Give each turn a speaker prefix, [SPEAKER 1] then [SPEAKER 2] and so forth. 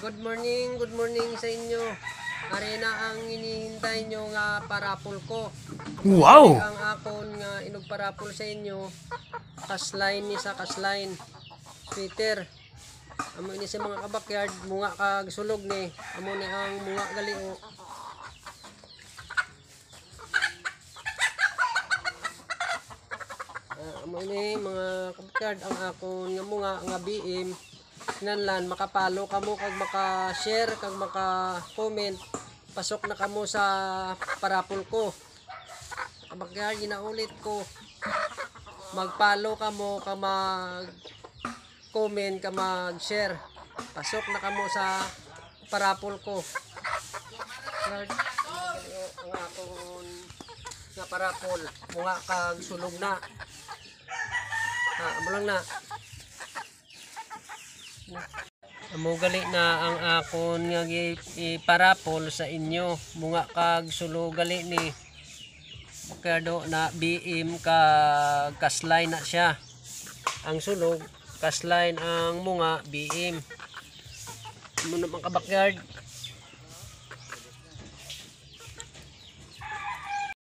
[SPEAKER 1] Good morning sa inyo. Ari na ang inihintay nyo nga parapol ko.
[SPEAKER 2] Wow!
[SPEAKER 1] Ang akon nga inugparapol sa inyo, kasline ni sa kasline. Sweater. Amo ini sa mga kabakyard, munga kag sulog ni. Amo ni ang munga gali o. Amo ini mga kabakyard ang akon nga munga nga BM. Nanlan makapalo kamo kag maka-share kag maka-comment. Pasok na kamo sa parapol ko. Kabakyard ginaulit ko. Magpalo kamo ka mag-comment ka mag-share. Pasok na kamo sa parapol ko. Ang akong nga parapol, mga kag sulog na. Amo lang na. Amo gali na ang akon nga iparapol sa inyo, mga kag sulog gali ni. Kado na BM ka kasline na siya. Ang sulog kasline, ang mga BM. Amo na mga kabakyard,